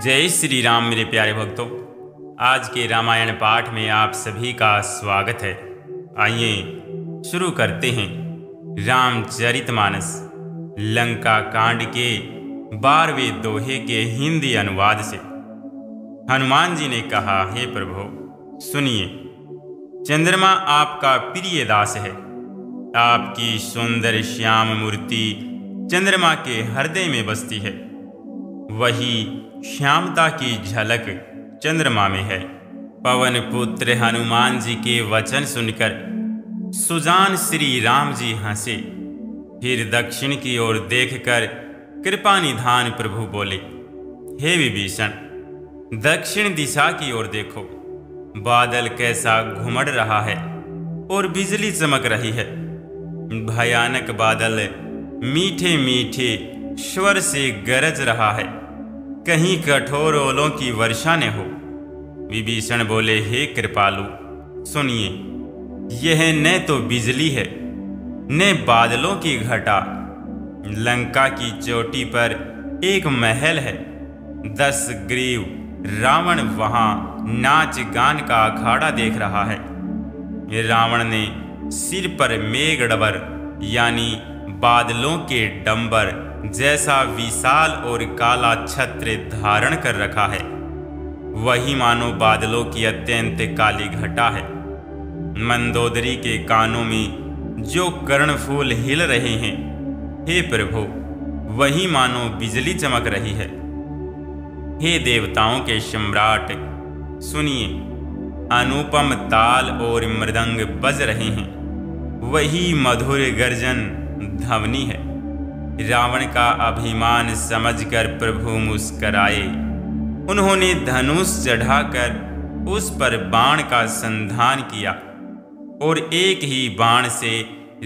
जय श्री राम मेरे प्यारे भक्तों। आज के रामायण पाठ में आप सभी का स्वागत है। आइए शुरू करते हैं रामचरितमानस लंका कांड के 12वें दोहे के हिंदी अनुवाद से। हनुमान जी ने कहा, हे प्रभु सुनिए, चंद्रमा आपका प्रिय दास है। आपकी सुंदर श्याम मूर्ति चंद्रमा के हृदय में बसती है। वही श्यामता की झलक चंद्रमा में है। पवन पुत्र हनुमान जी के वचन सुनकर सुजान श्री राम जी हंसे। फिर दक्षिण की ओर देखकर कृपा निधान प्रभु बोले, हे विभीषण, दक्षिण दिशा की ओर देखो, बादल कैसा घुमड़ रहा है और बिजली चमक रही है। भयानक बादल मीठे मीठे स्वर से गरज रहा है, कहीं कठोर ओलों की वर्षा न हो। विभीषण बोले, हे कृपालु सुनिए, यह न तो बिजली है न बादलों की घटा। लंका की चोटी पर एक महल है, 10 ग्रीव रावण वहां नाच गान का अखाड़ा देख रहा है। रावण ने सिर पर मेघडबर यानी बादलों के डंबर जैसा विशाल और काला छत्र धारण कर रखा है। वही मानो बादलों की अत्यंत काली घटा है। मंदोदरी के कानों में जो कर्णफूल हिल रहे हैं, हे प्रभु, वही मानो बिजली चमक रही है। हे देवताओं के सम्राट सुनिए, अनुपम ताल और मृदंग बज रहे हैं। वही मधुर गर्जन ध्वनि है। रावण का अभिमान समझकर प्रभु मुस्कराए। उन्होंने धनुष चढ़ाकर उस पर बाण का संधान किया और एक ही बाण से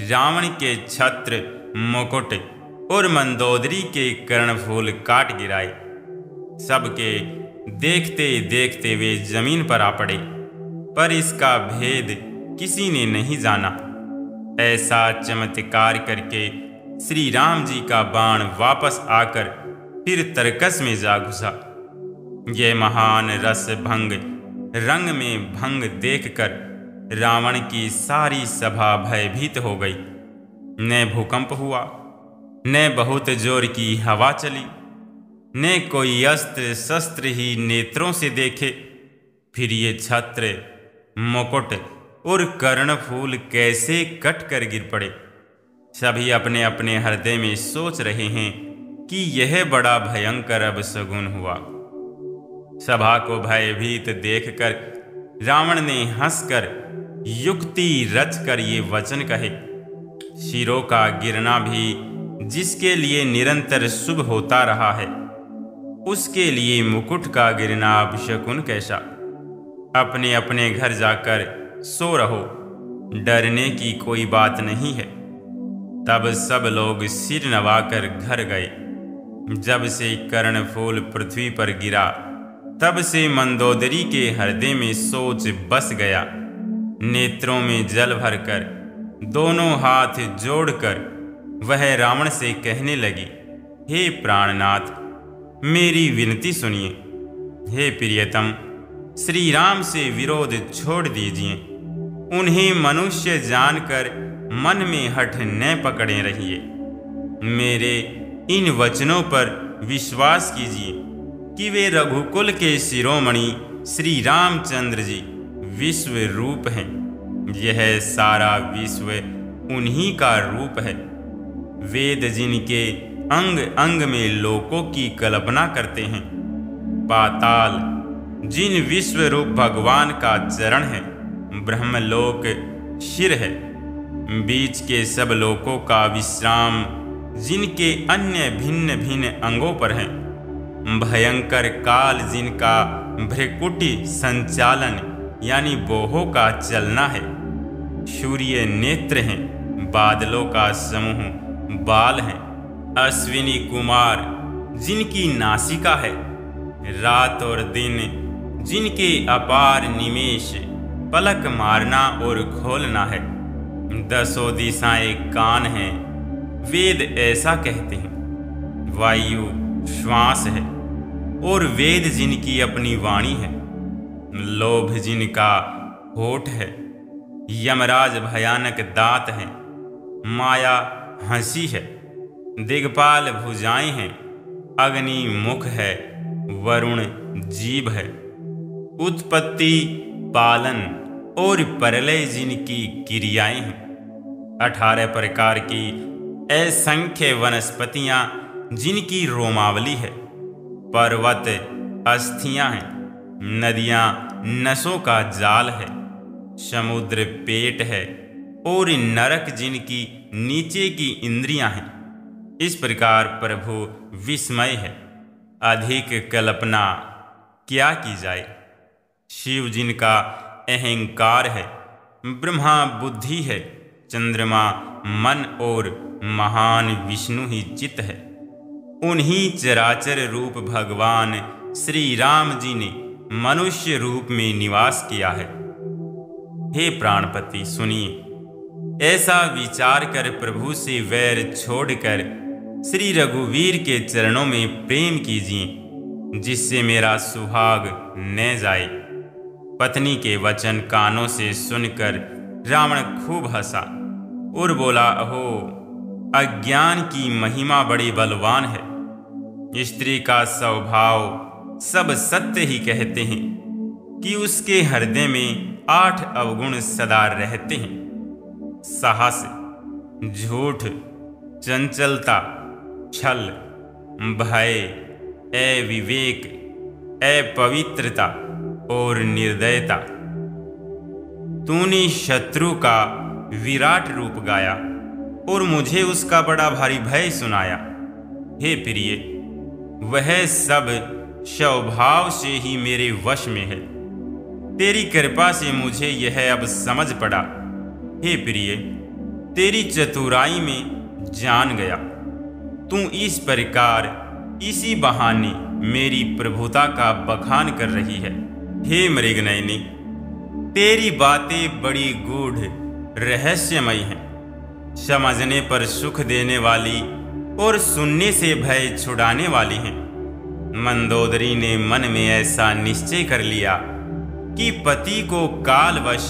रावण के छत्र, मुकुट और मंदोदरी के कर्णफूल काट गिराए। सबके देखते देखते वे जमीन पर आ पड़े, पर इसका भेद किसी ने नहीं जाना। ऐसा चमत्कार करके श्री राम जी का बाण वापस आकर फिर तरकस में जा घुसा। यह महान रस भंग रंग में भंग देखकर रावण की सारी सभा भयभीत हो गई। न भूकंप हुआ, न बहुत जोर की हवा चली, न कोई अस्त्र शस्त्र ही नेत्रों से देखे। फिर ये छत्र, मुकुट और कर्णफूल कैसे कट कर गिर पड़े। सभी अपने अपने हृदय में सोच रहे हैं कि यह बड़ा भयंकर अपशगुन हुआ। सभा को भयभीत देखकर रावण ने हंसकर युक्ति रचकर ये वचन कहे, शिरों का गिरना भी जिसके लिए निरंतर शुभ होता रहा है, उसके लिए मुकुट का गिरना अपशकुन कैसा। अपने अपने घर जाकर सो रहो, डरने की कोई बात नहीं है। तब सब लोग सिर नवाकर घर गए। जब से कर्णफूल पृथ्वी पर गिरा, तब से मंदोदरी के हृदय में सोच बस गया। नेत्रों में जल भरकर दोनों हाथ जोड़कर वह रावण से कहने लगी, हे प्राणनाथ, मेरी विनती सुनिए। हे प्रियतम, श्री राम से विरोध छोड़ दीजिए। उन्हें मनुष्य जानकर मन में हठ न पकड़े रहिए। मेरे इन वचनों पर विश्वास कीजिए कि वे रघुकुल के शिरोमणि श्री रामचंद्र जी विश्व रूप हैं। यह सारा विश्व उन्हीं का रूप है। वेद जिनके अंग अंग में लोकों की कल्पना करते हैं, पाताल जिन विश्व रूप भगवान का चरण है, ब्रह्मलोक शिर है, बीच के सब लोकों का विश्राम जिनके अन्य भिन्न भिन्न अंगों पर है, भयंकर काल जिनका भ्रिकुटी संचालन यानी बोहों का चलना है, सूर्य नेत्र हैं, बादलों का समूह बाल हैं, अश्विनी कुमार जिनकी नासिका है, रात और दिन जिनके अपार निमेष पलक मारना और खोलना है, 10 दिशाएं कान हैं, वेद ऐसा कहते हैं। वायु श्वास है और वेद जिनकी अपनी वाणी है। लोभ जिनका होठ है, यमराज भयानक दांत है, माया हंसी है, दिग्पाल भुजाएं हैं, अग्नि मुख है, वरुण जीभ है, उत्पत्ति पालन और प्रलय जिनकी क्रियाएं हैं। 18 प्रकार की असंख्य वनस्पतियां जिनकी रोमावली है, पर्वत अस्थियां हैं, नदियां नसों का जाल है, समुद्र पेट है और नरक जिनकी नीचे की इंद्रियां हैं। इस प्रकार प्रभु विस्मय है, अधिक कल्पना क्या की जाए। शिव जिनका अहंकार है, ब्रह्मा बुद्धि है, चंद्रमा मन और महान विष्णु ही चित्त है। उन्हीं चराचर रूप भगवान श्री राम जी ने मनुष्य रूप में निवास किया है। हे प्राणपति सुनिए, ऐसा विचार कर प्रभु से वैर छोड़कर श्री रघुवीर के चरणों में प्रेम कीजिए, जिससे मेरा सुहाग न जाए। पत्नी के वचन कानों से सुनकर रावण खूब हंसा और बोला, अहो, अज्ञान की महिमा बड़ी बलवान है। स्त्री का स्वभाव सब सत्य ही कहते हैं कि उसके हृदय में 8 अवगुण सदा रहते हैं। साहस, झूठ, चंचलता, छल, भय, अविवेक, अपवित्रता और निर्दयता। तूने शत्रु का विराट रूप गाया और मुझे उसका बड़ा भारी भय सुनाया। हे प्रिय, वह सब स्वभाव से ही मेरे वश में है। तेरी कृपा से मुझे यह अब समझ पड़ा। हे प्रिय, तेरी चतुराई में जान गया। तू इस प्रकार इसी बहाने मेरी प्रभुता का बखान कर रही है। हे मृगनयनी, तेरी बातें बड़ी गूढ़ रहस्यमयी हैं, समझने पर सुख देने वाली और सुनने से भय छुड़ाने वाली हैं। मंदोदरी ने मन में ऐसा निश्चय कर लिया कि पति को कालवश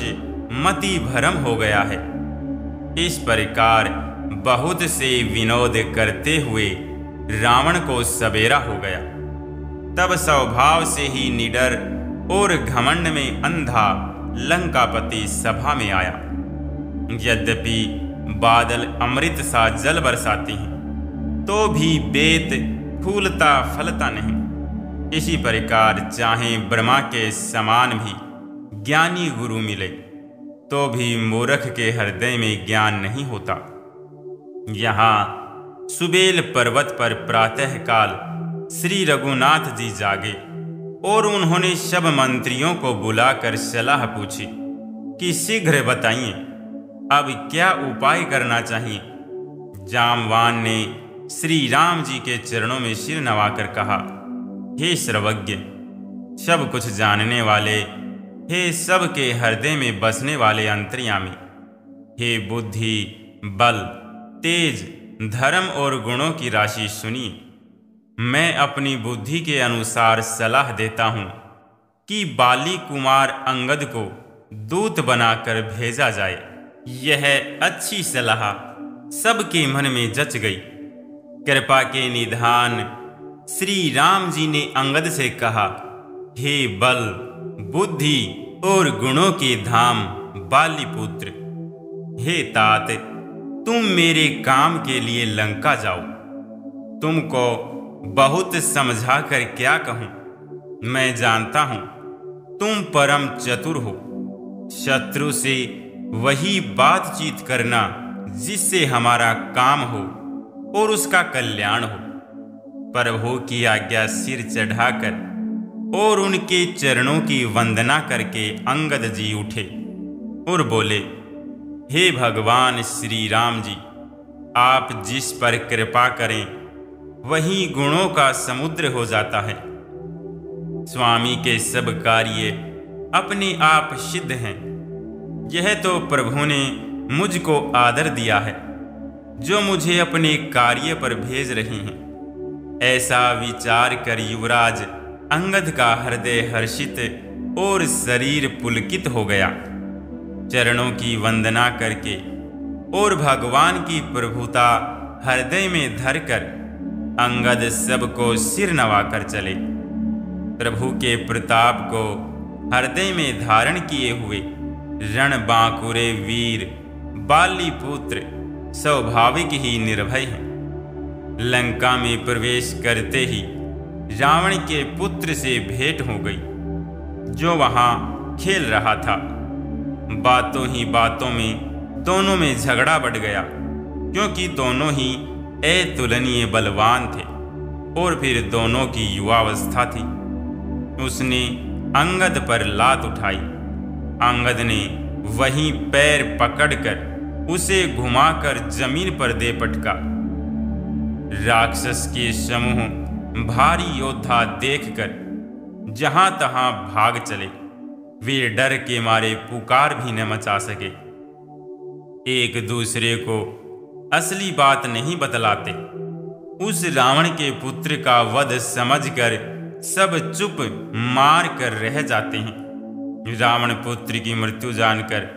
मति भ्रम हो गया है। इस प्रकार बहुत से विनोद करते हुए रावण को सवेरा हो गया। तब स्वभाव से ही निडर और घमंड में अंधा लंकापति सभा में आया। यद्यपि बादल अमृत सा जल बरसाते हैं, तो भी बेत फूलता फलता नहीं। इसी प्रकार चाहे ब्रह्मा के समान भी ज्ञानी गुरु मिले, तो भी मूर्ख के हृदय में ज्ञान नहीं होता। यहाँ सुबेल पर्वत पर प्रातःकाल श्री रघुनाथ जी जागे और उन्होंने सब मंत्रियों को बुलाकर सलाह पूछी कि शीघ्र बताइए, अब क्या उपाय करना चाहिए। जामवान ने श्री राम जी के चरणों में सिर नवाकर कहा, हे सर्वज्ञ, सब कुछ जानने वाले, हे सबके हृदय में बसने वाले अंतर्यामी, हे बुद्धि, बल, तेज, धर्म और गुणों की राशि सुनिए। मैं अपनी बुद्धि के अनुसार सलाह देता हूँ कि बाली कुमार अंगद को दूत बनाकर भेजा जाए। यह अच्छी सलाह सबके मन में जच गई। कृपा के निधान श्री राम जी ने अंगद से कहा, हे बल, बुद्धि और गुणों के धाम बालीपुत्र, हे तात, तुम मेरे काम के लिए लंका जाओ। तुमको बहुत समझा कर क्या कहूं, मैं जानता हूं तुम परम चतुर हो। शत्रु से वही बातचीत करना जिससे हमारा काम हो और उसका कल्याण हो। प्रभु की आज्ञा सिर चढ़ाकर और उनके चरणों की वंदना करके अंगद जी उठे और बोले, हे भगवान श्री राम जी, आप जिस पर कृपा करें वही गुणों का समुद्र हो जाता है। स्वामी के सब कार्य अपने आप सिद्ध हैं। यह तो प्रभु ने मुझको आदर दिया है, जो मुझे अपने कार्य पर भेज रही हैं। ऐसा विचार कर युवराज अंगद का हृदय हर्षित और शरीर पुलकित हो गया। चरणों की वंदना करके और भगवान की प्रभुता हृदय में धरकर अंगद सबको सिर नवाकर चले। प्रभु के प्रताप को हृदय में धारण किए हुए रणबांकुरे वीर बालीपुत्र स्वाभाविक ही निर्भय हैं। लंका में प्रवेश करते ही रावण के पुत्र से भेंट हो गई, जो वहां खेल रहा था। बातों ही बातों में दोनों में झगड़ा बढ़ गया, क्योंकि दोनों ही अतुलनीय बलवान थे और फिर दोनों की युवावस्था थी। उसने अंगद पर लात उठाई। अंगद ने वहीं पैर पकड़कर उसे घुमाकर जमीन पर दे पटका। राक्षस के समूह भारी योद्धा देखकर जहां तहां भाग चले। वे डर के मारे पुकार भी न मचा सके। एक दूसरे को असली बात नहीं बतलाते। उस रावण के पुत्र का वध समझकर सब चुप मार कर रह जाते हैं। रावण पुत्र की मृत्यु जानकर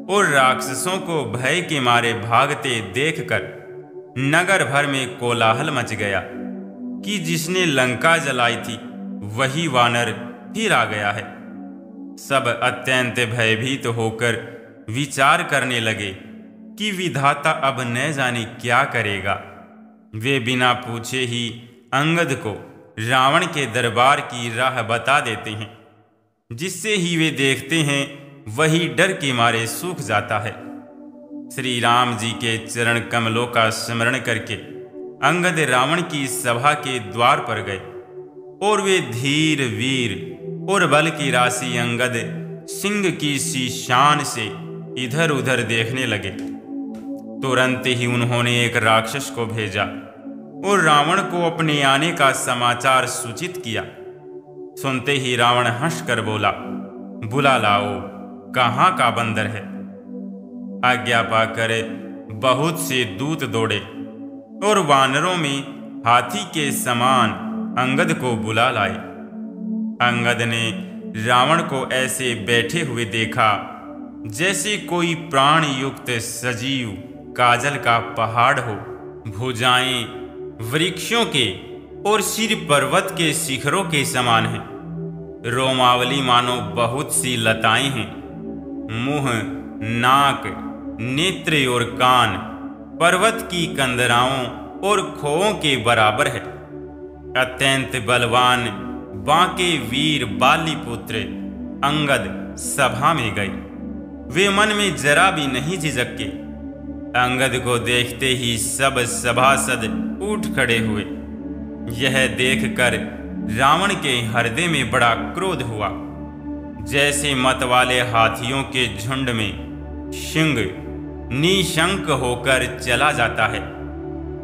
और राक्षसों को भय के मारे भागते देखकर नगर भर में कोलाहल मच गया कि जिसने लंका जलाई थी वही वानर फिर आ गया है। सब अत्यंत भयभीत होकर विचार करने लगे कि विधाता अब न जाने क्या करेगा। वे बिना पूछे ही अंगद को रावण के दरबार की राह बता देते हैं। जिससे ही वे देखते हैं वही डर के मारे सूख जाता है। श्री राम जी के चरण कमलों का स्मरण करके अंगद रावण की सभा के द्वार पर गए और वे धीर वीर और बल की राशि अंगद सिंह की सी शान से इधर उधर देखने लगे। तुरंत ही उन्होंने एक राक्षस को भेजा और रावण को अपने आने का समाचार सूचित किया। सुनते ही रावण हंसकर बोला, बुला लाओ, कहाँ का बंदर है। आज्ञा पाकर बहुत से दूत दौड़े और वानरों में हाथी के समान अंगद को बुला लाए। अंगद ने रावण को ऐसे बैठे हुए देखा जैसे कोई प्राण युक्त सजीव काजल का पहाड़ हो। भुजाएं वृक्षों के और सिर पर्वत के शिखरों के समान है। रोमावली मानो बहुत सी लताएं हैं। मुंह, नाक, नेत्र और कान पर्वत की कंदराओं और खोओं के बराबर है। अत्यंत बलवान बांके वीर बालीपुत्र अंगद सभा में गए। वे मन में जरा भी नहीं झिझके। अंगद को देखते ही सब सभासद उठ खड़े हुए। यह देखकर रावण के हृदय में बड़ा क्रोध हुआ। जैसे मतवाले हाथियों के झुंड में सिंह निशंक होकर चला जाता है,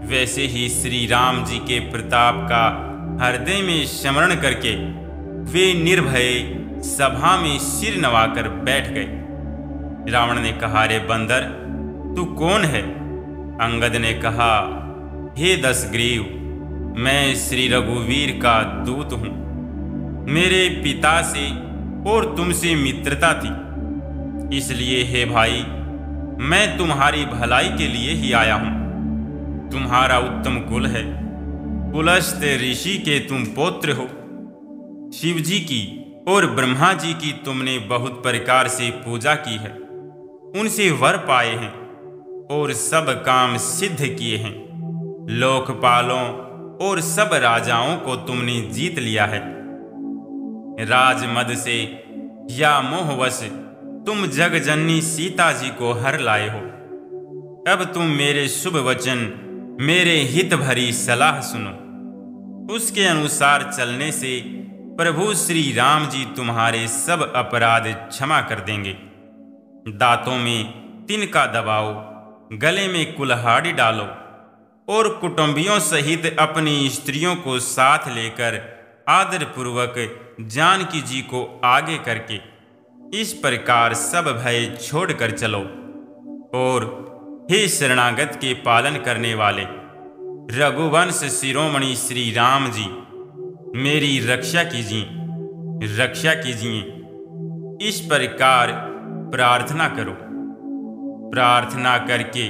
वैसे ही श्री राम जी के प्रताप का हृदय में स्मरण करके वे निर्भय सभा में सिर नवाकर बैठ गए। रावण ने कहा, रे बंदर, तू कौन है? अंगद ने कहा, हे दशग्रीव, मैं श्री रघुवीर का दूत हूं। मेरे पिता से और तुमसे मित्रता थी, इसलिए हे भाई, मैं तुम्हारी भलाई के लिए ही आया हूं। तुम्हारा उत्तम कुल है। पुलस्त ऋषि के तुम पौत्र हो। शिव जी की और ब्रह्मा जी की तुमने बहुत प्रकार से पूजा की है। उनसे वर पाए हैं और सब काम सिद्ध किए हैं। लोकपालों और सब राजाओं को तुमने जीत लिया है। राजमद से या मोहवश तुम जगजननी सीता जी को हर लाए हो। अब तुम मेरे शुभ वचन, मेरे हित भरी सलाह सुनो। उसके अनुसार चलने से प्रभु श्री राम जी तुम्हारे सब अपराध क्षमा कर देंगे। दांतों में तिनका दबाओ, गले में कुल्हाड़ी डालो और कुटुंबियों सहित अपनी स्त्रियों को साथ लेकर आदर पूर्वक जानकी जी को आगे करके इस प्रकार सब भय छोड़कर चलो। और हे शरणागत के पालन करने वाले रघुवंश शिरोमणि श्री राम जी, मेरी रक्षा कीजिए, रक्षा कीजिए। इस प्रकार प्रार्थना करो। प्रार्थना करके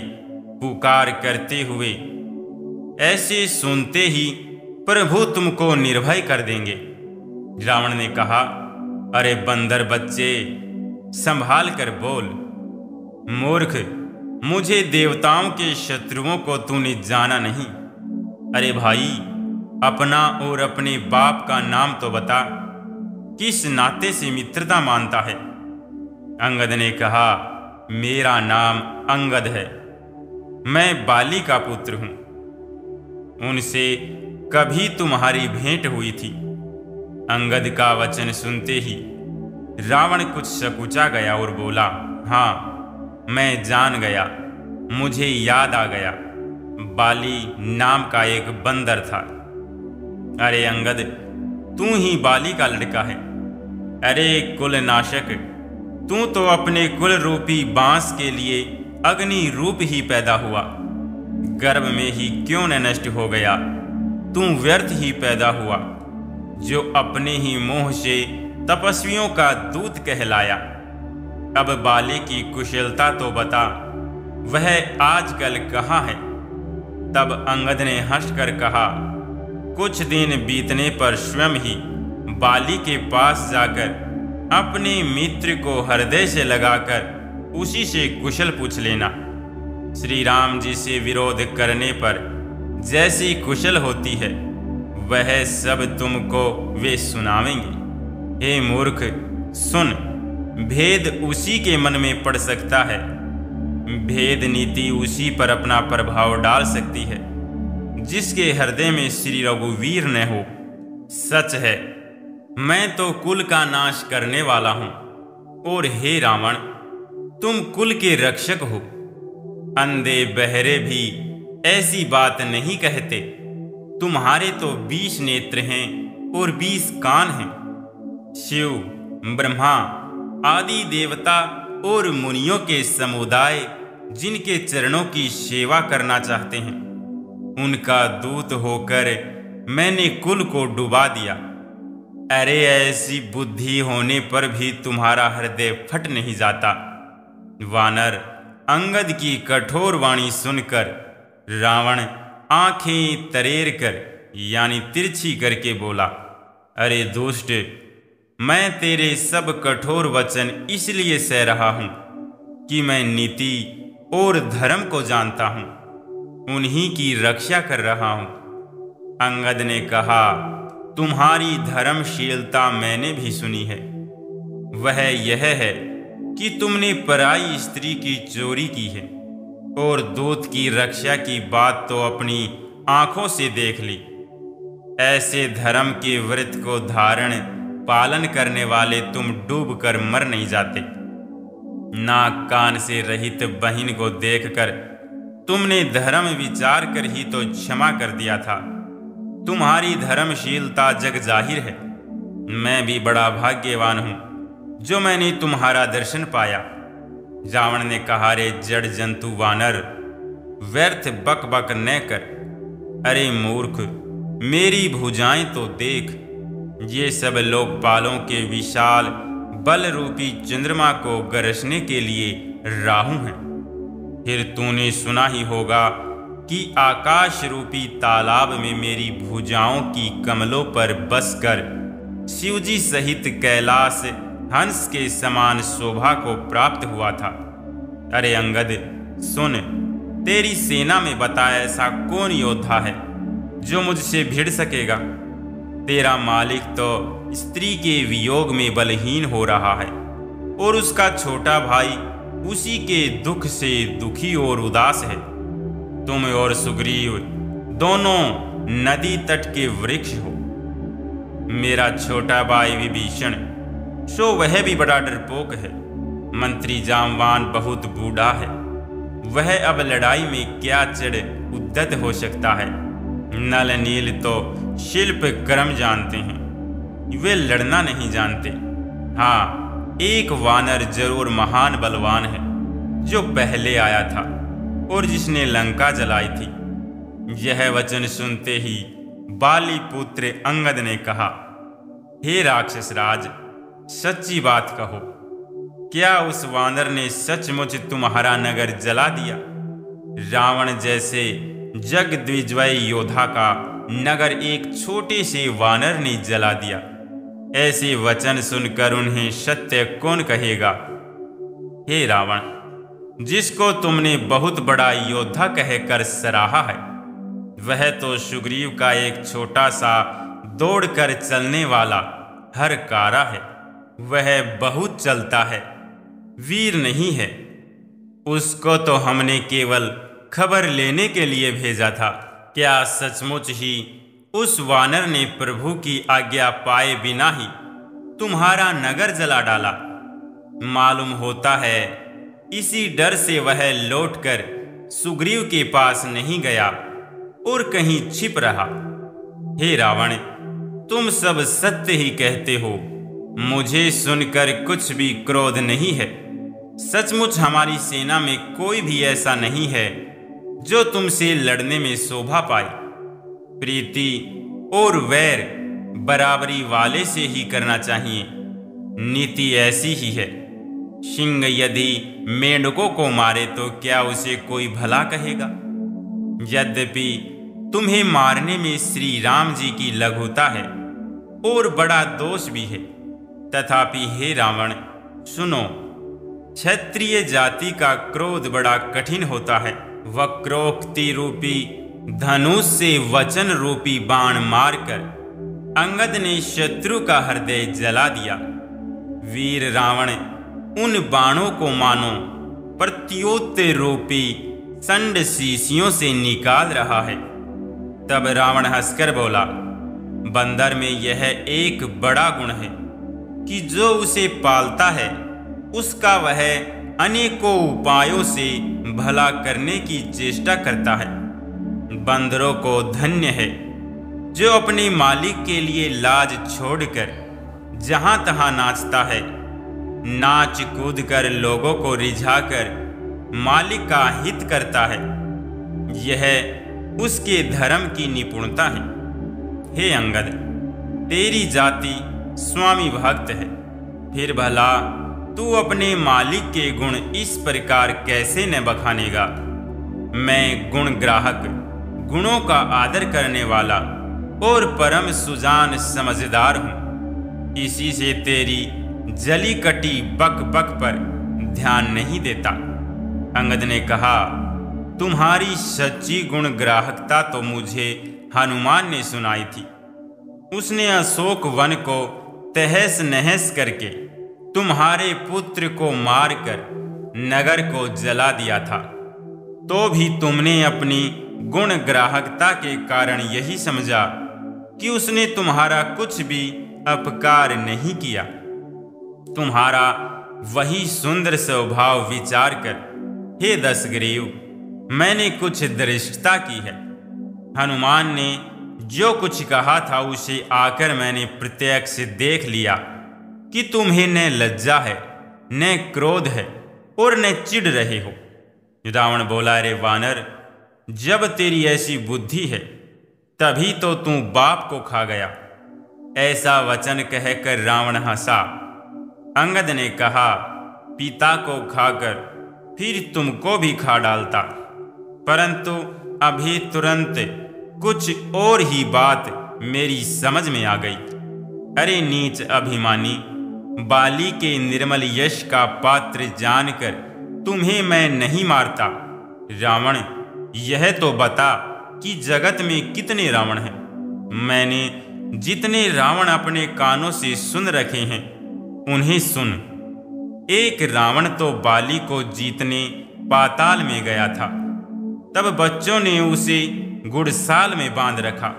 पुकार करते हुए ऐसे सुनते ही प्रभु तुमको निर्भय कर देंगे। रावण ने कहा, अरे बंदर बच्चे, संभाल कर बोल। मूर्ख, मुझे देवताओं के शत्रुओं को तूने जाना नहीं। अरे भाई, अपना और अपने बाप का नाम तो बता, किस नाते से मित्रता मानता है? अंगद ने कहा, मेरा नाम अंगद है, मैं बाली का पुत्र हूं। उनसे कभी तुम्हारी भेंट हुई थी? अंगद का वचन सुनते ही रावण कुछ सकुचा गया और बोला, हाँ, मैं जान गया, मुझे याद आ गया, बाली नाम का एक बंदर था। अरे अंगद, तू ही बाली का लड़का है। अरे कुल नाशक, तू तो अपने कुल रूपी बांस के लिए अग्नि रूप ही पैदा हुआ, गर्भ में ही क्यों न नष्ट हो गया? तू व्यर्थ ही पैदा हुआ, जो अपने ही मुंह से तपस्वियों का दूत कहलाया। अब बाली की कुशलता तो बता, वह आजकल कहाँ है? तब अंगद ने हंसकर कहा, कुछ दिन बीतने पर स्वयं ही बाली के पास जाकर अपने मित्र को हृदय से लगाकर उसी से कुशल पूछ लेना। श्री राम जी से विरोध करने पर जैसी कुशल होती है, वह सब तुमको वे सुनावेंगे। हे मूर्ख, सुन, भेद उसी के मन में पड़ सकता है, भेद नीति उसी पर अपना प्रभाव डाल सकती है जिसके हृदय में श्री रघुवीर न हो। सच है, मैं तो कुल का नाश करने वाला हूं, और हे रावण, तुम कुल के रक्षक हो। अंधे बहरे भी ऐसी बात नहीं कहते। तुम्हारे तो 20 नेत्र हैं और 20 कान हैं। शिव, ब्रह्मा आदि देवता और मुनियों के समुदाय जिनके चरणों की सेवा करना चाहते हैं, उनका दूत होकर मैंने कुल को डुबा दिया। अरे ऐसी बुद्धि होने पर भी तुम्हारा हृदय फट नहीं जाता। वानर, अंगद की कठोर वाणी सुनकर रावण आंखें तरेर कर यानी तिरछी करके बोला, अरे दुष्ट, मैं तेरे सब कठोर वचन इसलिए सह रहा हूं कि मैं नीति और धर्म को जानता हूं, उन्हीं की रक्षा कर रहा हूं। अंगद ने कहा, तुम्हारी धर्मशीलता मैंने भी सुनी है। वह यह है कि तुमने पराई स्त्री की चोरी की है और दूत की रक्षा की बात तो अपनी आंखों से देख ली। ऐसे धर्म के व्रत को धारण पालन करने वाले तुम डूब कर मर नहीं जाते। नाक कान से रहित बहन को देखकर तुमने धर्म विचार कर ही तो क्षमा कर दिया था। तुम्हारी धर्मशीलता जग जाहिर है। मैं भी बड़ा भाग्यवान हूं जो मैंने तुम्हारा दर्शन पाया। रावण ने कहा, रे जड़ जंतु वानर, व्यर्थ बक बक न कर। अरे मूर्ख, मेरी भुजाएं तो देख, ये सब लोकपालों के विशाल बल रूपी चंद्रमा को गरजने के लिए राहु हैं। फिर तूने सुना ही होगा कि आकाश रूपी तालाब में मेरी भुजाओं की कमलों पर बसकर शिवजी सहित कैलाश हंस के समान शोभा को प्राप्त हुआ था। अरे अंगद, सुन, तेरी सेना में बता ऐसा कौन योद्धा है जो मुझसे भिड़ सकेगा? तेरा मालिक तो स्त्री के वियोग में बलहीन हो रहा है और उसका छोटा भाई उसी के दुख से दुखी और उदास है। तुम और सुग्रीव दोनों नदी तट के वृक्ष हो। मेरा छोटा भाई विभीषण, सो वह भी बड़ा डरपोक है। मंत्री जामवान बहुत बूढ़ा है, वह अब लड़ाई में क्या चढ़ उद्यत हो सकता है। नल नील तो शिल्प कर्म जानते हैं, वे लड़ना नहीं जानते। हाँ, एक वानर जरूर महान बलवान है जो पहले आया था और जिसने लंका जलाई थी। यह वचन सुनते ही बाली पुत्र अंगद ने कहा, हे राक्षस राज, सच्ची बात कहो, क्या उस वानर ने सचमुच तुम्हारा नगर जला दिया? रावण जैसे जगद्विजय योद्धा का नगर एक छोटे से वानर ने जला दिया। ऐसे वचन सुनकर उन्हें सत्य कौन कहेगा? हे रावण, जिसको तुमने बहुत बड़ा योद्धा कहकर सराहा है, वह तो सुग्रीव का एक छोटा सा दौड़कर चलने वाला हरकारा है। वह बहुत चलता है, वीर नहीं है। उसको तो हमने केवल खबर लेने के लिए भेजा था। क्या सचमुच ही उस वानर ने प्रभु की आज्ञा पाए बिना ही तुम्हारा नगर जला डाला? मालूम होता है इसी डर से वह लौटकर सुग्रीव के पास नहीं गया और कहीं छिप रहा। हे रावण, तुम सब सत्य ही कहते हो। मुझे सुनकर कुछ भी क्रोध नहीं है। सचमुच हमारी सेना में कोई भी ऐसा नहीं है जो तुमसे लड़ने में शोभा पाए। प्रीति और वैर बराबरी वाले से ही करना चाहिए। नीति ऐसी ही है। सिंह यदि मेंढकों को मारे तो क्या उसे कोई भला कहेगा? यद्यपि तुम्हें मारने में श्री राम जी की लघुता है और बड़ा दोष भी है, तथापि हे रावण सुनो, क्षत्रिय जाति का क्रोध बड़ा कठिन होता है। वक्रोक्ति रूपी धनुष से वचन रूपी बाण मारकर अंगद ने शत्रु का हृदय जला दिया। वीर रावण उन बाणों को मानो प्रत्योत्तर रूपी संड शीशियों से निकाल रहा है। तब रावण हंसकर बोला, बंदर में यह एक बड़ा गुण है कि जो उसे पालता है उसका वह अनेकों उपायों से भला करने की चेष्टा करता है। बंदरों को धन्य है जो अपने मालिक के लिए लाज छोड़कर जहां तहां नाचता है। नाच कूद कर लोगों को रिझाकर मालिक का हित करता है। यह उसके धर्म की निपुणता है। हे अंगद, तेरी जाति स्वामी भक्त है, फिर भला तू अपने मालिक के गुण इस प्रकार कैसे न बखानेगा? मैं गुण ग्राहक, गुणों का आदर करने वाला और परम सुजान समझदार हूँ। इसी से तेरी जली कटी बक बक पर ध्यान नहीं देता। अंगद ने कहा, तुम्हारी सच्ची गुण ग्राहकता तो मुझे हनुमान ने सुनाई थी। उसने अशोक वन को तहस नहस करके तुम्हारे पुत्र को मारकर नगर को जला दिया था। तो भी तुमने अपनी गुण ग्राहकता के कारण यही समझा कि उसने तुम्हारा कुछ भी अपकार नहीं किया। तुम्हारा वही सुंदर स्वभाव विचार कर हे दशग्रीव, मैंने कुछ दृष्टता की है। हनुमान ने जो कुछ कहा था उसे आकर मैंने प्रत्यक्ष देख लिया कि तुम्हें न लज्जा है, न क्रोध है और न चिढ़ रहे हो। रावण बोला, रे वानर, जब तेरी ऐसी बुद्धि है तभी तो तू बाप को खा गया। ऐसा वचन कहकर रावण हंसा। अंगद ने कहा, पिता को खाकर फिर तुमको भी खा डालता, परंतु अभी तुरंत कुछ और ही बात मेरी समझ में आ गई। अरे नीच अभिमानी, बाली के निर्मल यश का पात्र जानकर तुम्हें मैं नहीं मारता। रावण, यह तो बता कि जगत में कितने रावण हैं? मैंने जितने रावण अपने कानों से सुन रखे हैं उन्हें सुन। एक रावण तो बाली को जीतने पाताल में गया था। तब बच्चों ने उसे गुड़साल में बांध रखा।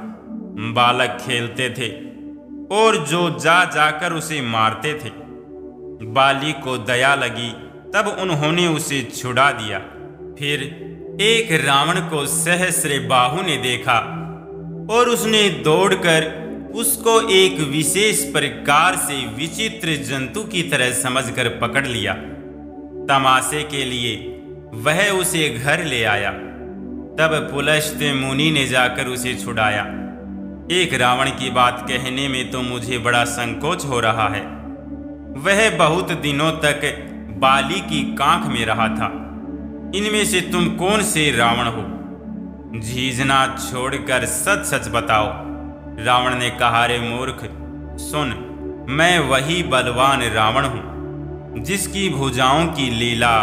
बालक खेलते थे और जो जा जाकर उसे मारते थे। बाली को दया लगी तब उन्होंने उसे छुड़ा दिया। फिर एक रावण को सहस्र बाहु ने देखा और उसने दौड़कर उसको एक विशेष प्रकार से विचित्र जंतु की तरह समझकर पकड़ लिया। तमाशे के लिए वह उसे घर ले आया। तब पुलस्त मुनि ने जाकर उसे छुड़ाया। एक रावण की बात कहने में तो मुझे बड़ा संकोच हो रहा है। वह बहुत दिनों तक बाली की कांख में रहा था। इनमें से तुम कौन से रावण हो? झीझना छोड़कर सच सच बताओ। रावण ने कहा, रे मूर्ख, सुन, मैं वही बलवान रावण हूं जिसकी भुजाओं की लीला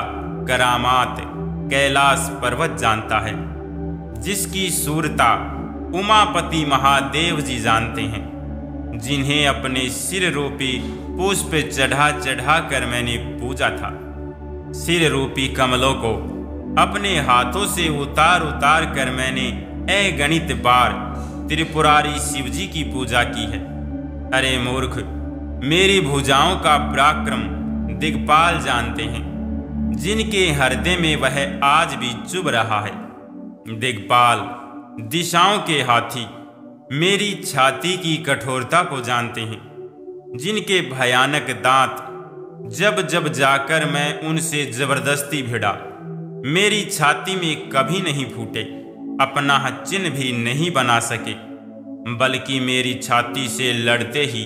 करामात कैलाश पर्वत जानता है, जिसकी सूरता उमापति महादेव जी जानते हैं, जिन्हें अपने सिर रूपी पुष्प चढ़ा चढ़ा कर मैंने पूजा था। सिर रूपी कमलों को अपने हाथों से उतार उतार कर मैंने अगणित बार त्रिपुरारी शिवजी की पूजा की है। अरे मूर्ख, मेरी भुजाओं का पराक्रम दिग्पाल जानते हैं, जिनके हृदय में वह आज भी चुभ रहा है। दिग्पाल दिशाओं के हाथी मेरी छाती की कठोरता को जानते हैं, जिनके भयानक दांत जब जब जाकर मैं उनसे जबरदस्ती भिड़ा मेरी छाती में कभी नहीं फूटे, अपना चिन्ह भी नहीं बना सके, बल्कि मेरी छाती से लड़ते ही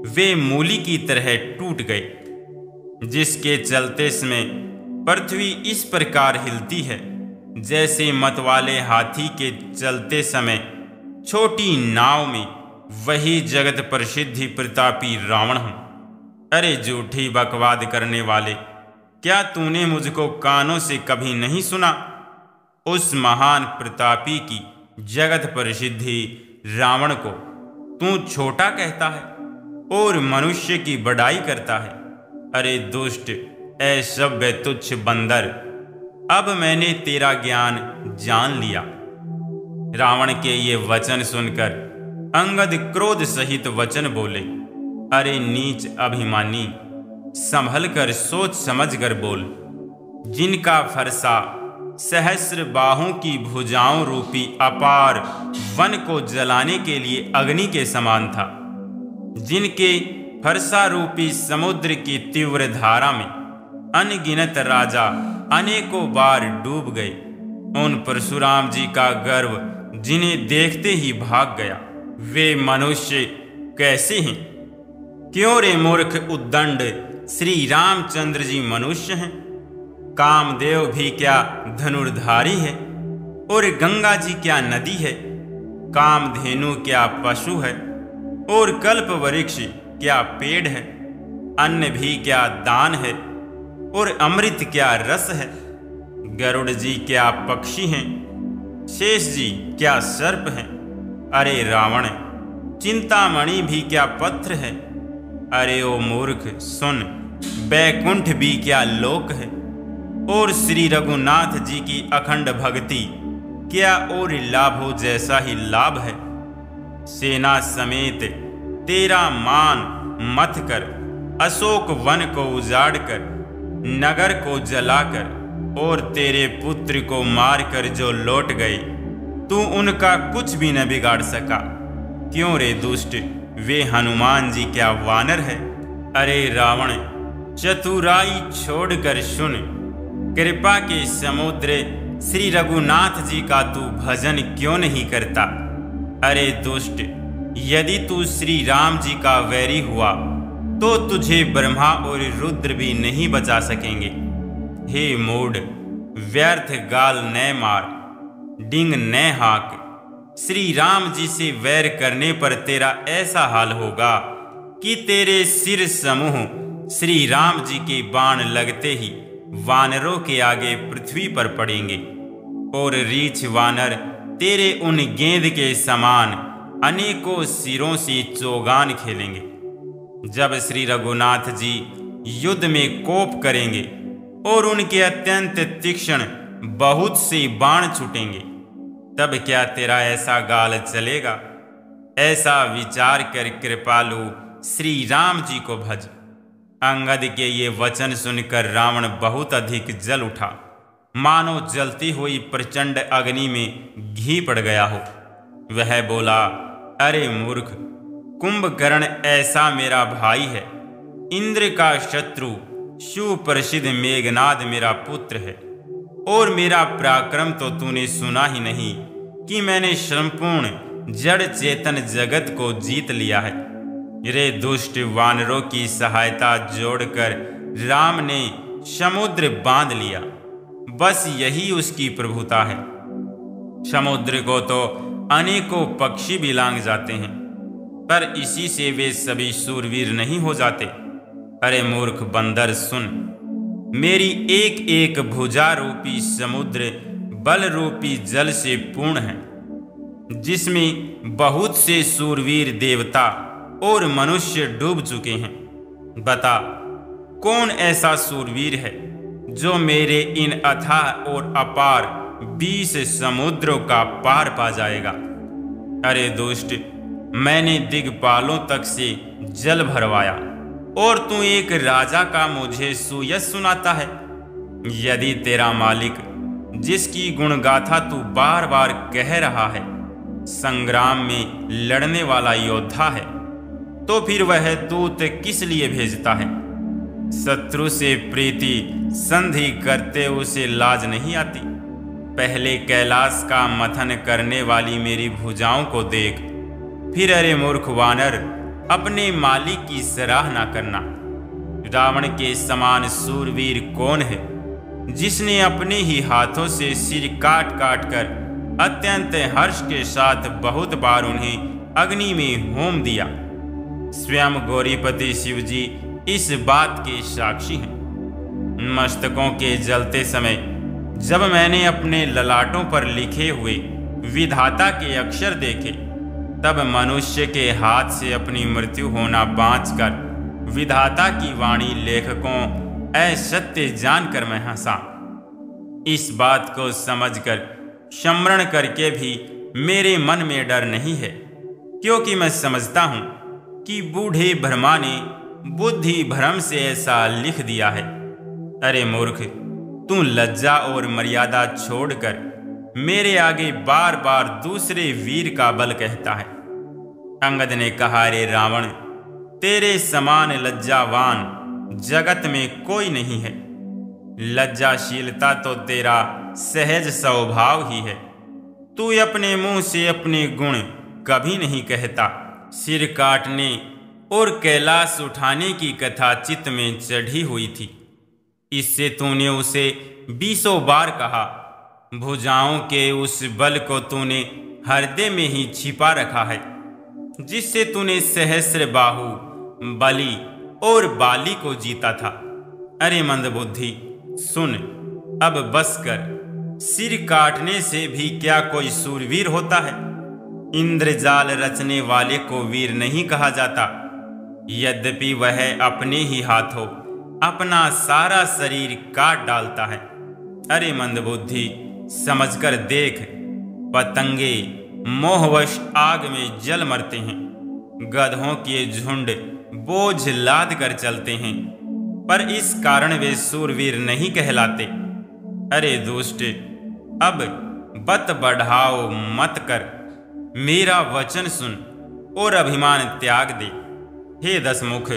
वे मूली की तरह टूट गए, जिसके चलते समय पृथ्वी इस प्रकार हिलती है जैसे मतवाले हाथी के चलते समय छोटी नाव में वही जगत प्रसिद्धि प्रतापी रावण हूं। अरे झूठी बकवाद करने वाले, क्या तूने मुझको कानों से कभी नहीं सुना? उस महान प्रतापी की जगत प्रसिद्धि रावण को तू छोटा कहता है और मनुष्य की बड़ाई करता है। अरे दुष्ट, असभ्य तुच्छ बंदर, अब मैंने तेरा ज्ञान जान लिया। रावण के ये वचन सुनकर अंगद क्रोध सहित वचन बोले, अरे नीच अभिमानी, संभल कर सोच समझ कर बोल। जिनका फरसा सहस्र बाहों की भुजाओं रूपी अपार वन को जलाने के लिए अग्नि के समान था, जिनके फरसा रूपी समुद्र की तीव्र धारा में अनगिनत राजा अनेकों बार डूब गए, उन परशुराम जी का गर्व जिन्हें देखते ही भाग गया, वे मनुष्य कैसे हैं? क्यों रे मूर्ख उद्दंड, श्री रामचंद्र जी मनुष्य हैं? कामदेव भी क्या धनुर्धारी है? और गंगा जी क्या नदी है? कामधेनु क्या पशु है? और कल्प वृक्ष क्या पेड़ है? अन्न भी क्या दान है? और अमृत क्या रस है? गरुड़ जी क्या पक्षी हैं? शेष जी क्या सर्प हैं? अरे रावण, चिंतामणि भी क्या पत्र है? अरे ओ मूर्ख सुन, बैकुंठ भी क्या लोक है? और श्री रघुनाथ जी की अखंड भक्ति क्या और लाभों जैसा ही लाभ है? सेना समेत तेरा मान मथ कर, अशोक वन को उजाड़ कर, नगर को जलाकर और तेरे पुत्र को मारकर जो लौट गए, तू उनका कुछ भी न बिगाड़ सका। क्यों रे दुष्ट, वे हनुमान जी क्या वानर है? अरे रावण, चतुराई छोड़कर सुन, कृपा के समुद्र श्री रघुनाथ जी का तू भजन क्यों नहीं करता? अरे दुष्ट, यदि तू श्री राम जी का वैरी हुआ तो तुझे ब्रह्मा और रुद्र भी नहीं बचा सकेंगे। हे मूढ़, व्यर्थ गाल न मार, डिंग न हाक। श्री राम जी से वैर करने पर तेरा ऐसा हाल होगा कि तेरे सिर समूह श्री राम जी के बाण लगते ही वानरों के आगे पृथ्वी पर पड़ेंगे, और रीछ वानर तेरे उन गेंद के समान अनेकों सिरों से चौगान खेलेंगे। जब श्री रघुनाथ जी युद्ध में कोप करेंगे और उनके अत्यंत तीक्ष्ण बहुत से बाण छूटेंगे, तब क्या तेरा ऐसा गाल चलेगा? ऐसा विचार कर कृपालु श्री राम जी को भज। अंगद के ये वचन सुनकर रावण बहुत अधिक जल उठा, मानो जलती हुई प्रचंड अग्नि में घी पड़ गया हो। वह बोला, अरे मूर्ख, कुंभकर्ण ऐसा मेरा भाई है, इंद्र का शत्रु, सुप्रसिद्ध मेघनाद मेरा पुत्र है, और मेरा पराक्रम तो तूने सुना ही नहीं कि मैंने संपूर्ण जड़ चेतन जगत को जीत लिया है। रे दुष्ट वानरों की सहायता जोड़कर राम ने समुद्र बांध लिया। बस यही उसकी प्रभुता है। समुद्र को तो अनेकों पक्षी भी लांघ जाते हैं, पर इसी से वे सभी शूरवीर नहीं हो जाते। अरे मूर्ख बंदर सुन, मेरी एक एक भुजा रूपी समुद्र बल रूपी जल से पूर्ण है, जिसमें बहुत से शूरवीर देवता और मनुष्य डूब चुके हैं। बता, कौन ऐसा शूरवीर है जो मेरे इन अथाह और अपार 20 समुद्रों का पार पा जाएगा? अरे दुष्ट, मैंने दिग्पालों तक से जल भरवाया और तू एक राजा का मुझे सुयश सुनाता है। यदि तेरा मालिक, जिसकी गुणगाथा तू बार बार कह रहा है, संग्राम में लड़ने वाला योद्धा है, तो फिर वह दूत किस लिए भेजता है? शत्रु से प्रीति संधि करते उसे लाज नहीं आती। पहले कैलाश का मथन करने वाली मेरी भुजाओं को देख, फिर अरे मूर्ख वानर, अपने मालिक की सराहना करना। रावण के समान शूरवीर कौन है, जिसने अपने ही हाथों से सिर काट काट कर अत्यंत हर्ष के साथ बहुत बार उन्हें अग्नि में होम दिया। स्वयं गौरीपति शिवजी इस बात के साक्षी हैं। मस्तकों के जलते समय जब मैंने अपने ललाटों पर लिखे हुए विधाता के अक्षर देखे, तब मनुष्य के हाथ से अपनी मृत्यु होना बाँचकर विधाता की वाणी लेखकों असत्य जानकर मैं हंसा। इस बात को समझकर स्मरण करके भी मेरे मन में डर नहीं है, क्योंकि मैं समझता हूँ कि बूढ़े ब्रह्मा ने बुद्धि भ्रम से ऐसा लिख दिया है। अरे मूर्ख, तू लज्जा और मर्यादा छोड़कर मेरे आगे बार बार दूसरे वीर का बल कहता है। अंगद ने कहा, रे रावण, तेरे समान लज्जावान जगत में कोई नहीं है। लज्जाशीलता तो तेरा सहज स्वभाव ही है। तू अपने मुंह से अपने गुण कभी नहीं कहता। सिर काटने और कैलाश उठाने की कथा चित्त में चढ़ी हुई थी, इससे तूने उसे 20 बार कहा। भुजाओं के उस बल को तूने हृदय में ही छिपा रखा है, जिससे तूने सहस्र बाहु, बलि और बाली को जीता था। अरे मंदबुद्धि सुन, अब बस कर। सिर काटने से भी क्या कोई शूरवीर होता है? इंद्रजाल रचने वाले को वीर नहीं कहा जाता, यद्यपि वह अपने ही हाथों अपना सारा शरीर काट डालता है। अरे मंदबुद्धि, समझकर देख, पतंगे मोहवश आग में जल मरते हैं, गधों के झुंड बोझ लाद कर चलते हैं, पर इस कारण वे शूरवीर नहीं कहलाते। अरे दुष्ट, अब बत बढ़ाओ मत कर, मेरा वचन सुन और अभिमान त्याग दे। हे दसमुख,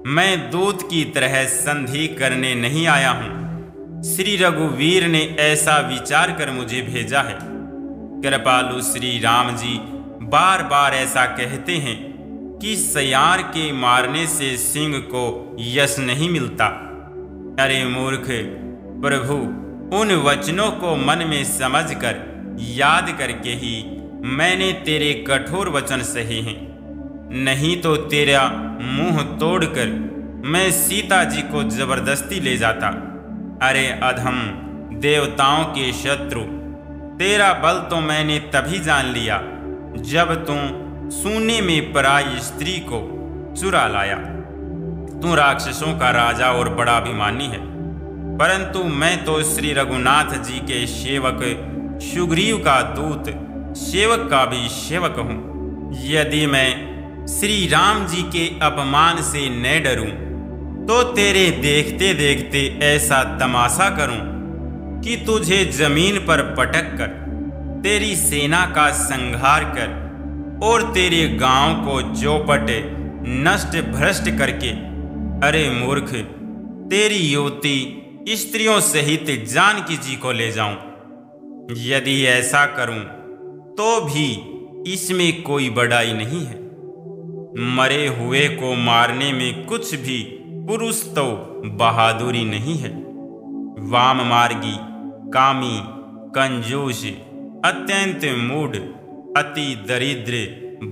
मैं दूत की तरह संधि करने नहीं आया हूँ। श्री रघुवीर ने ऐसा विचार कर मुझे भेजा है। कृपालु श्री राम जी बार बार ऐसा कहते हैं कि सयार के मारने से सिंह को यश नहीं मिलता। अरे मूर्ख, प्रभु उन वचनों को मन में समझकर याद करके ही मैंने तेरे कठोर वचन सहे हैं, नहीं तो तेरा मुंह तोड़कर मैं सीता जी को जबरदस्ती ले जाता। अरे अधम, देवताओं के शत्रु, तेरा बल तो मैंने तभी जान लिया जब तू सोने में पराई स्त्री को चुरा लाया। तू राक्षसों का राजा और बड़ा अभिमानी है, परंतु मैं तो श्री रघुनाथ जी के सेवक सुग्रीव का दूत, सेवक का भी सेवक हूँ। यदि मैं श्री राम जी के अपमान से न डरूं, तो तेरे देखते देखते ऐसा तमाशा करूं कि तुझे जमीन पर पटक कर तेरी सेना का संहार कर और तेरे गांव को चौपट नष्ट भ्रष्ट करके, अरे मूर्ख, तेरी युवती स्त्रियों सहित जानकी जी को ले जाऊं। यदि ऐसा करूं तो भी इसमें कोई बड़ाई नहीं है। मरे हुए को मारने में कुछ भी पुरुष तो बहादुरी नहीं है। वाम मार्गी, कामी, कंजूस, अत्यंत मूढ़, अति दरिद्र,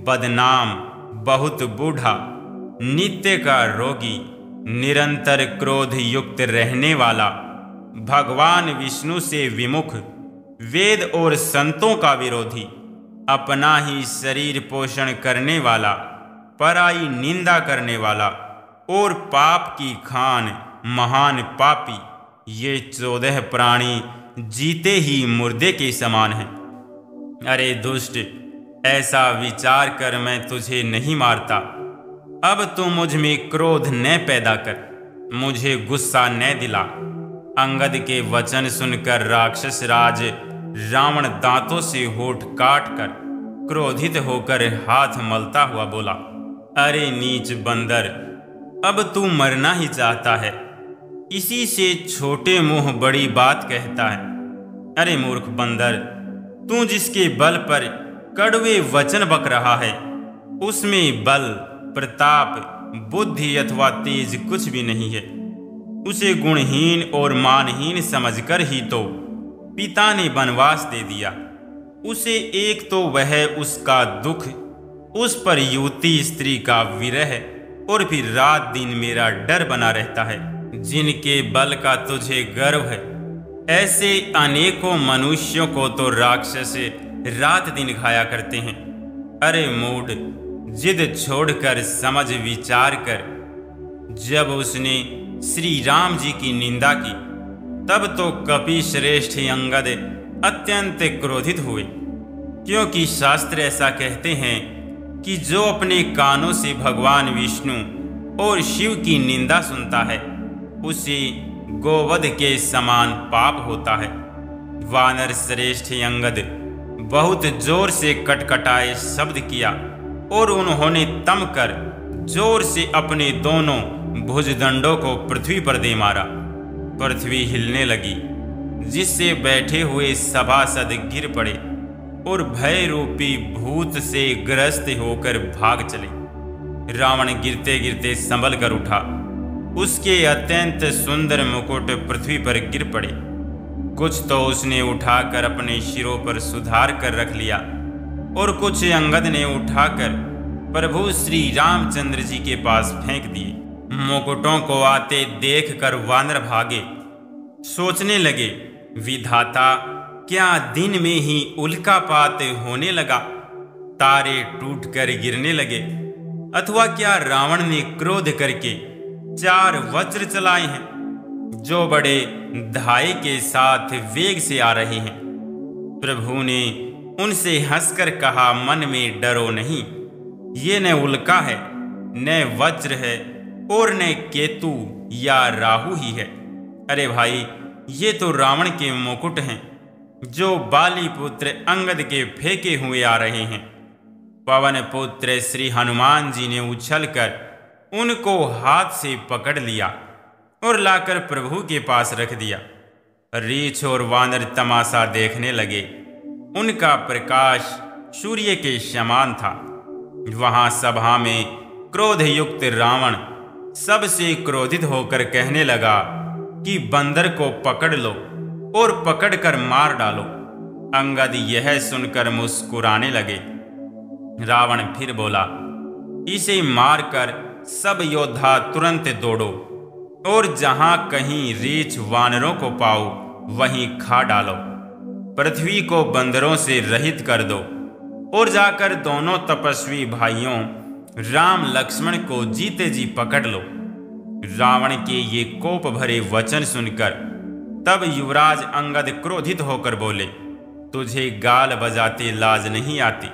बदनाम, बहुत बूढ़ा, नित्य का रोगी, निरंतर क्रोध युक्त रहने वाला, भगवान विष्णु से विमुख, वेद और संतों का विरोधी, अपना ही शरीर पोषण करने वाला, पराई निंदा करने वाला और पाप की खान महान पापी, ये 14 प्राणी जीते ही मुर्दे के समान हैं। अरे दुष्ट, ऐसा विचार कर मैं तुझे नहीं मारता। अब तू मुझ में क्रोध न पैदा कर, मुझे गुस्सा न दिला। अंगद के वचन सुनकर राक्षस राज रावण दांतों से होठ काट कर क्रोधित होकर हाथ मलता हुआ बोला, अरे नीच बंदर, अब तू मरना ही चाहता है, इसी से छोटे मुंह बड़ी बात कहता है। अरे मूर्ख बंदर, तू जिसके बल पर कड़वे वचन बक रहा है, उसमें बल, प्रताप, बुद्धि अथवा तेज कुछ भी नहीं है। उसे गुणहीन और मानहीन समझकर ही तो पिता ने वनवास दे दिया। उसे एक तो वह उसका दुख, उस पर युवती स्त्री का विरह, और फिर रात दिन मेरा डर बना रहता है। जिनके बल का तुझे गर्व है, ऐसे अनेकों मनुष्यों को तो राक्षस रात दिन खाया करते हैं। अरे मूढ़, जिद छोड़कर समझ विचार कर। जब उसने श्री राम जी की निंदा की, तब तो कपि श्रेष्ठ अंगद अत्यंत क्रोधित हुए, क्योंकि शास्त्र ऐसा कहते हैं कि जो अपने कानों से भगवान विष्णु और शिव की निंदा सुनता है, उसे गोवध के समान पाप होता है। वानर श्रेष्ठ अंगद बहुत जोर से कटकटाए शब्द किया और उन्होंने तम कर जोर से अपने दोनों भुजदंडों को पृथ्वी पर दे मारा। पृथ्वी हिलने लगी, जिससे बैठे हुए सभासद गिर पड़े और भय रूपी भूत से ग्रस्त होकर भाग चले। रावण गिरते गिरते संभल कर उठा, उसके अत्यंत सुंदर मुकुट पृथ्वी पर गिर पड़े। कुछ तो उसने उठाकर अपने सिरों पर सुधार कर रख लिया और कुछ अंगद ने उठाकर प्रभु श्री रामचंद्र जी के पास फेंक दिए। मुकुटों को आते देखकर वानर भागे, सोचने लगे, विधाता, क्या दिन में ही उल्कापात होने लगा, तारे टूटकर गिरने लगे, अथवा क्या रावण ने क्रोध करके 4 वज्र चलाए हैं, जो बड़े धाई के साथ वेग से आ रहे हैं। प्रभु ने उनसे हंसकर कहा, मन में डरो नहीं, ये न उल्का है, न वज्र है और न केतु या राहु ही है। अरे भाई, ये तो रावण के मुकुट हैं, जो बाली पुत्र अंगद के फेंके हुए आ रहे हैं। पवन पुत्र श्री हनुमान जी ने उछलकर उनको हाथ से पकड़ लिया और लाकर प्रभु के पास रख दिया। रीछ और वानर तमाशा देखने लगे। उनका प्रकाश सूर्य के समान था। वहां सभा में क्रोध युक्त रावण सबसे क्रोधित होकर कहने लगा कि बंदर को पकड़ लो और पकड़कर मार डालो। अंगद यह सुनकर मुस्कुराने लगे। रावण फिर बोला, इसे मारकर सब योद्धा तुरंत दौड़ो और जहां कहीं रीछ वानरों को पाओ वहीं खा डालो। पृथ्वी को बंदरों से रहित कर दो और जाकर दोनों तपस्वी भाइयों राम लक्ष्मण को जीते जी पकड़ लो। रावण के ये कोप भरे वचन सुनकर तब युवराज अंगद क्रोधित होकर बोले, तुझे गाल बजाते लाज नहीं आती?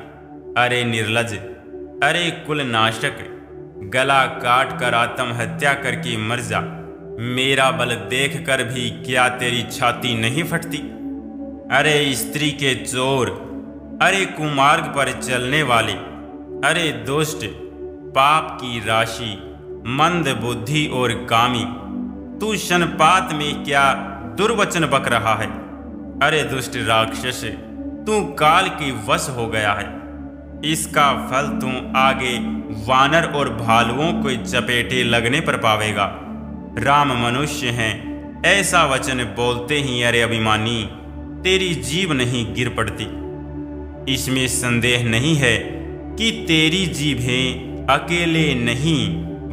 अरे निर्लज, अरे कुलनाशक, गला काट कर आत्महत्या करके मर जा। मेरा बल देखकर भी क्या तेरी छाती नहीं फटती? अरे स्त्री के चोर, अरे कुमार्ग पर चलने वाले, अरे दुष्ट, पाप की राशि, मंद बुद्धि और कामी, तू शनपात में क्या दुर्वचन बक रहा है? अरे दुष्ट राक्षस, तू काल के वश हो गया है। इसका फल तू आगे वानर और भालुओं को चपेटे लगने पर पावेगा। राम मनुष्य हैं, ऐसा वचन बोलते ही अरे अभिमानी, तेरी जीभ नहीं गिर पड़ती। इसमें संदेह नहीं है कि तेरी जीभें अकेले नहीं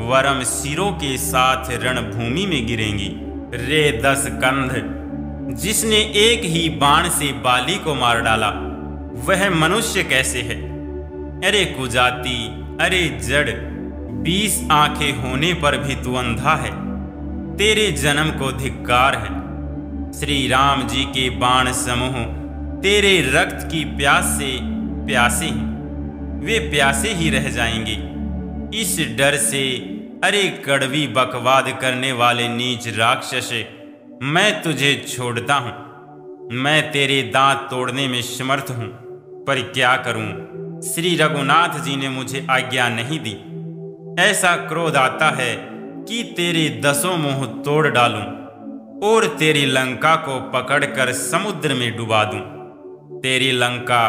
वरम सिरों के साथ रणभूमि में गिरेंगी। रे 10 कंध, जिसने एक ही बाण से बाली को मार डाला, वह मनुष्य कैसे है? अरे कुजाती, अरे जड़, 20 आंखें होने पर भी तू अंधा है। तेरे जन्म को धिक्कार है। श्री राम जी के बाण समूह तेरे रक्त की प्यास से प्यासे हैं, वे प्यासे ही रह जाएंगे। इस डर से अरे कड़वी बकवाद करने वाले नीच राक्षस, मैं तुझे छोड़ता हूं। मैं तेरे दांत तोड़ने में समर्थ हूं, पर क्या करूं, श्री रघुनाथ जी ने मुझे आज्ञा नहीं दी। ऐसा क्रोध आता है कि तेरे 10 मुंह तोड़ डालूं और तेरी लंका को पकड़कर समुद्र में डुबा दूं। तेरी लंका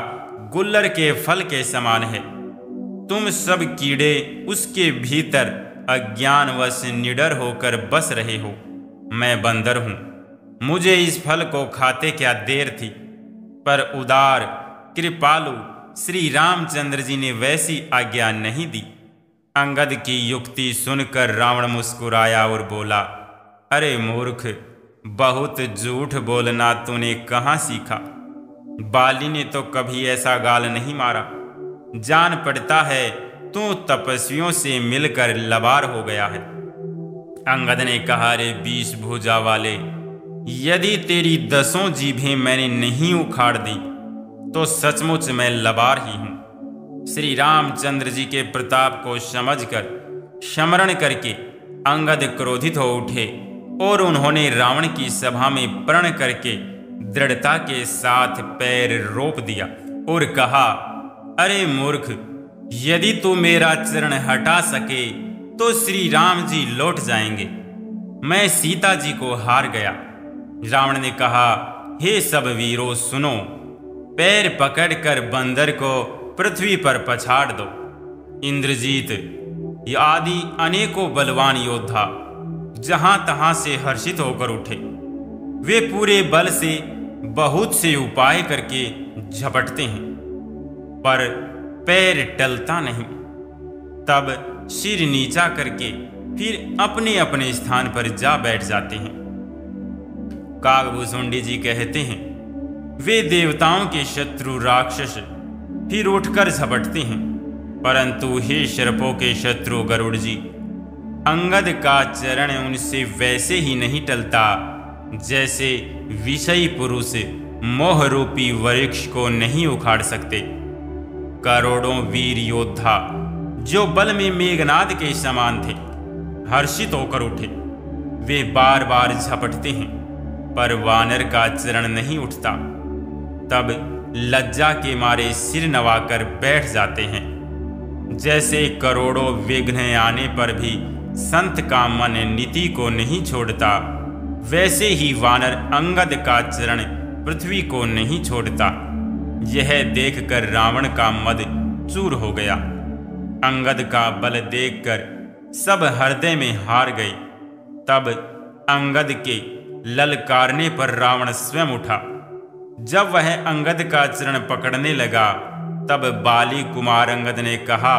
गुल्लर के फल के समान है। तुम सब कीड़े उसके भीतर अज्ञानवश निडर होकर बस रहे हो। मैं बंदर हूं, मुझे इस फल को खाते क्या देर थी। पर उदार कृपालु श्री रामचंद्र जी ने वैसी आज्ञा नहीं दी। अंगद की युक्ति सुनकर रावण मुस्कुराया और बोला, अरे मूर्ख, बहुत झूठ बोलना तूने कहाँ सीखा? बाली ने तो कभी ऐसा गाल नहीं मारा। जान पड़ता है तू तपस्वियों से मिलकर लबार हो गया है। अंगद ने कहा, रे 20 भुजा वाले, यदि तेरी 10 जीभें मैंने नहीं उखाड़ दी तो सचमुच मैं लबार ही हूं। श्री रामचंद्र जी के प्रताप को समझकर स्मरण करके अंगद क्रोधित हो उठे और उन्होंने रावण की सभा में प्रण करके दृढ़ता के साथ पैर रोप दिया और कहा, अरे मूर्ख, यदि तू मेरा चरण हटा सके तो श्री राम जी लौट जाएंगे। मैं सीता जी को हार गया। रावण ने कहा, हे सब वीरों सुनो, पैर पकड़कर बंदर को पृथ्वी पर पछाड़ दो। इंद्रजीत आदि अनेकों बलवान योद्धा जहां तहां से हर्षित होकर उठे। वे पूरे बल से बहुत से उपाय करके झपटते हैं, पर पैर टलता नहीं। तब सिर नीचा करके फिर अपने अपने स्थान पर जा बैठ जाते हैं। कागभूषुंडी जी कहते हैं, वे देवताओं के शत्रु राक्षस फिर उठकर झपटते हैं, परंतु हे शर्पों के शत्रु गरुड़ जी, अंगद का चरण उनसे वैसे ही नहीं टलता जैसे विषयी पुरुष मोह रूपी वृक्ष को नहीं उखाड़ सकते। करोड़ों वीर योद्धा जो बल में मेघनाद के समान थे हर्षित होकर उठे। वे बार बार झपटते हैं, पर वानर का चरण नहीं उठता। तब लज्जा के मारे सिर नवाकर बैठ जाते हैं। जैसे करोड़ों विघ्न आने पर भी संत का मन नीति को नहीं छोड़ता, वैसे ही वानर अंगद का चरण पृथ्वी को नहीं छोड़ता। यह देखकर रावण का मद चूर हो गया। अंगद का बल देखकर सब हृदय में हार गए। तब अंगद के ललकारने पर रावण स्वयं उठा। जब वह अंगद का चरण पकड़ने लगा, तब बाली कुमार अंगद ने कहा,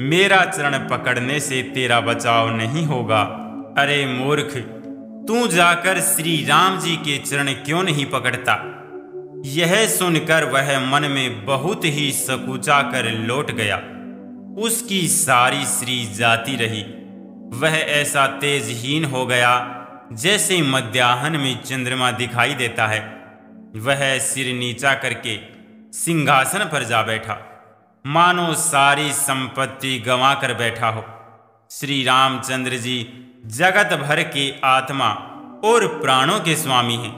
मेरा चरण पकड़ने से तेरा बचाव नहीं होगा। अरे मूर्ख, तू जाकर श्री राम जी के चरण क्यों नहीं पकड़ता? यह सुनकर वह मन में बहुत ही सकुचा कर लौट गया। उसकी सारी श्री जाती रही। वह ऐसा तेजहीन हो गया जैसे मध्याह्न में चंद्रमा दिखाई देता है। वह सिर नीचा करके सिंहासन पर जा बैठा, मानो सारी संपत्ति गंवा कर बैठा हो। श्री रामचंद्र जी जगत भर के आत्मा और प्राणों के स्वामी हैं।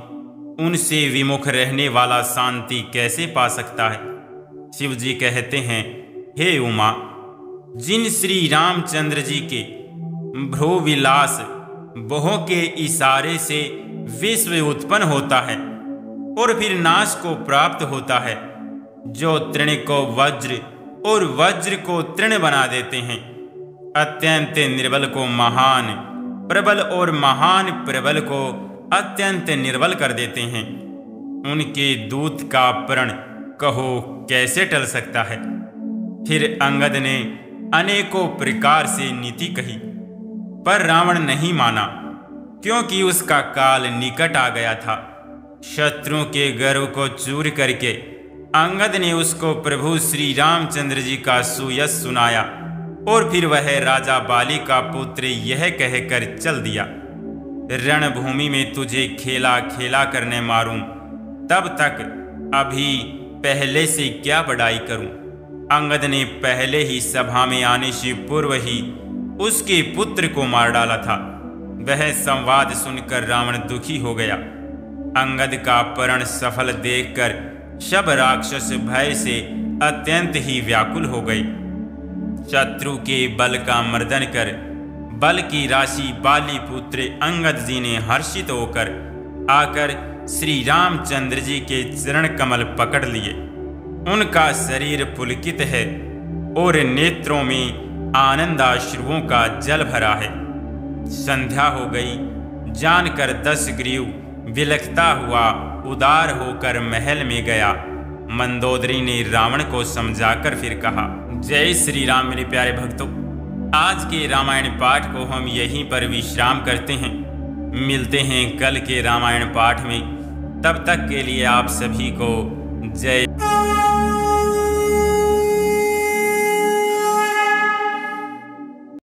उनसे विमुख रहने वाला शांति कैसे पा सकता है? शिव जी कहते हैं, हे उमा, जिन श्री रामचंद्र जी के भ्रूविलास बहु के इशारे से विश्व उत्पन्न होता है और फिर नाश को प्राप्त होता है, जो तृण को वज्र और वज्र को तृण बना देते हैं। अत्यंत निर्बल को महान, प्रबल और महान प्रबल को अत्यंत निर्बल कर देते हैं। उनके दूत का प्रण कहो कैसे टल सकता है। फिर अंगद ने अनेकों प्रकार से नीति कही, पर रावण नहीं माना, क्योंकि उसका काल निकट आ गया था। शत्रुओं के गर्व को चूर करके अंगद ने उसको प्रभु श्री रामचंद्र जी का सुयश सुनाया और फिर वह राजा बाली का पुत्र यह कहकर चल दिया, रणभूमि में तुझे खेला खेला करने मारूं, तब तक अभी पहले से क्या बड़ाई करूं। अंगद ने पहले ही सभा में आने से पूर्व ही उसके पुत्र को मार डाला था। वह संवाद सुनकर रावण दुखी हो गया। अंगद का प्रण सफल देखकर सब राक्षस भय से अत्यंत ही व्याकुल हो गए। शत्रु के बल का मर्दन कर बल की राशि बाली पुत्र अंगद जी ने हर्षित होकर आकर श्री रामचंद्र जी के चरण कमल पकड़ लिए। उनका शरीर पुलकित है और नेत्रों में आनंदाश्रुओं का जल भरा है। संध्या हो गई जानकर दशग्रीव विलखता हुआ उदार होकर महल में गया। मंदोदरी ने रावण को समझाकर फिर कहा, जय श्री राम मेरे प्यारे भक्तों। आज के रामायण पाठ को हम यहीं पर विश्राम करते हैं। मिलते हैं कल के रामायण पाठ में। तब तक के लिए आप सभी को जय।